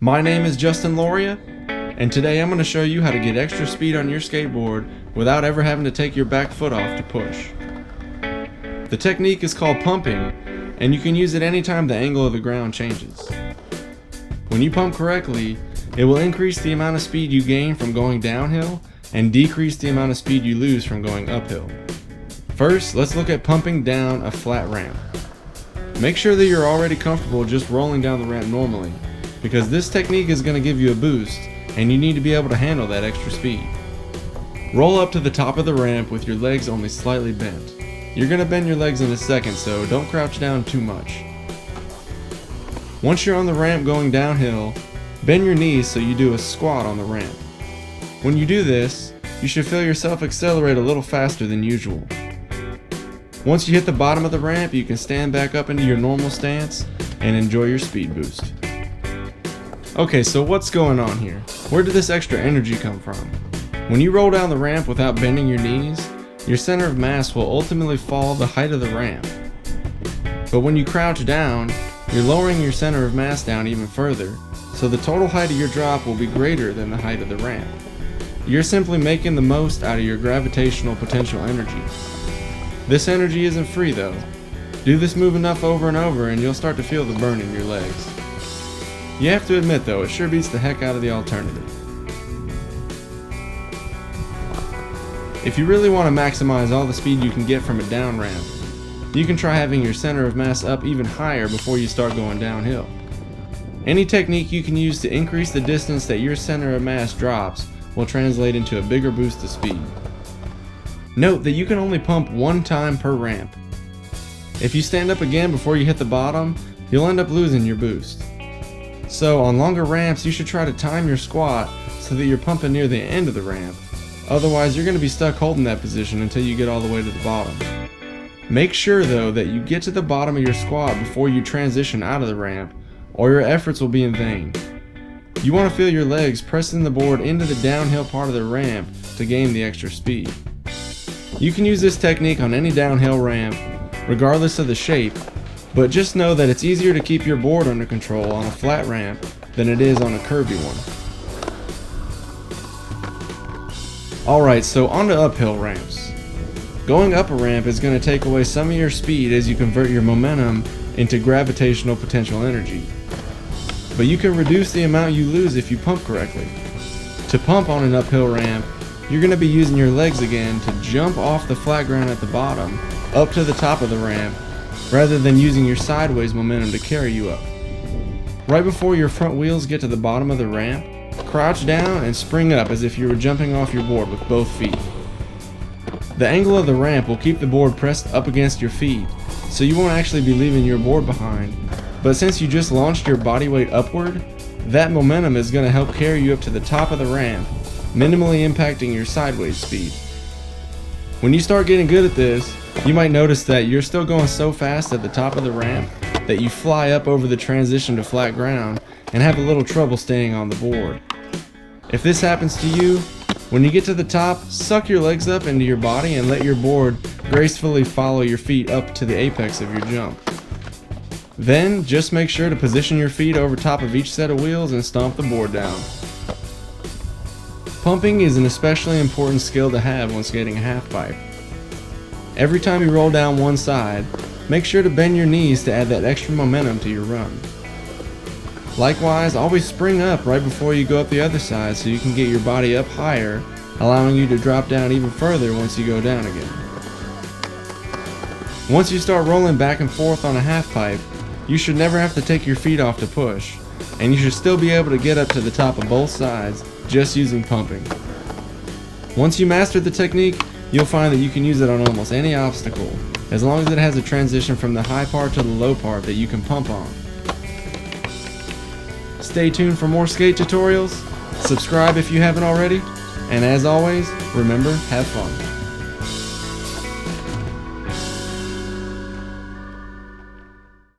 My name is Justin Loria, and today I'm going to show you how to get extra speed on your skateboard without ever having to take your back foot off to push. The technique is called pumping, and you can use it anytime the angle of the ground changes. When you pump correctly, it will increase the amount of speed you gain from going downhill and decrease the amount of speed you lose from going uphill. First, let's look at pumping down a flat ramp. Make sure that you're already comfortable just rolling down the ramp normally, because this technique is going to give you a boost and you need to be able to handle that extra speed. Roll up to the top of the ramp with your legs only slightly bent. You're going to bend your legs in a second, so don't crouch down too much. Once you're on the ramp going downhill, bend your knees so you do a squat on the ramp. When you do this, you should feel yourself accelerate a little faster than usual. Once you hit the bottom of the ramp, you can stand back up into your normal stance and enjoy your speed boost. Okay, so what's going on here? Where did this extra energy come from? When you roll down the ramp without bending your knees, your center of mass will ultimately fall the height of the ramp. But when you crouch down, you're lowering your center of mass down even further, so the total height of your drop will be greater than the height of the ramp. You're simply making the most out of your gravitational potential energy. This energy isn't free though. Do this move enough over and over and you'll start to feel the burn in your legs. You have to admit though, it sure beats the heck out of the alternative. If you really want to maximize all the speed you can get from a down ramp, you can try having your center of mass up even higher before you start going downhill. Any technique you can use to increase the distance that your center of mass drops will translate into a bigger boost of speed. Note that you can only pump one time per ramp. If you stand up again before you hit the bottom, you'll end up losing your boost. So on longer ramps, you should try to time your squat so that you're pumping near the end of the ramp. Otherwise, you're going to be stuck holding that position until you get all the way to the bottom. Make sure though that you get to the bottom of your squat before you transition out of the ramp, or your efforts will be in vain. You want to feel your legs pressing the board into the downhill part of the ramp to gain the extra speed. You can use this technique on any downhill ramp, regardless of the shape, but just know that it's easier to keep your board under control on a flat ramp than it is on a curvy one. Alright, so on to uphill ramps. Going up a ramp is going to take away some of your speed as you convert your momentum into gravitational potential energy. But you can reduce the amount you lose if you pump correctly. To pump on an uphill ramp, you're going to be using your legs again to jump off the flat ground at the bottom up to the top of the ramp, rather than using your sideways momentum to carry you up. Right before your front wheels get to the bottom of the ramp, crouch down and spring up as if you were jumping off your board with both feet. The angle of the ramp will keep the board pressed up against your feet, so you won't actually be leaving your board behind, but since you just launched your body weight upward, that momentum is going to help carry you up to the top of the ramp, minimally impacting your sideways speed. When you start getting good at this, you might notice that you're still going so fast at the top of the ramp that you fly up over the transition to flat ground and have a little trouble staying on the board. If this happens to you, when you get to the top, suck your legs up into your body and let your board gracefully follow your feet up to the apex of your jump. Then, just make sure to position your feet over top of each set of wheels and stomp the board down. Pumping is an especially important skill to have when skating a half pipe. Every time you roll down one side, make sure to bend your knees to add that extra momentum to your run. Likewise, always spring up right before you go up the other side so you can get your body up higher, allowing you to drop down even further once you go down again. Once you start rolling back and forth on a half pipe, you should never have to take your feet off to push, and you should still be able to get up to the top of both sides just using pumping. Once you master the technique, you'll find that you can use it on almost any obstacle, as long as it has a transition from the high part to the low part that you can pump on. Stay tuned for more skate tutorials, subscribe if you haven't already, and as always, remember, have fun.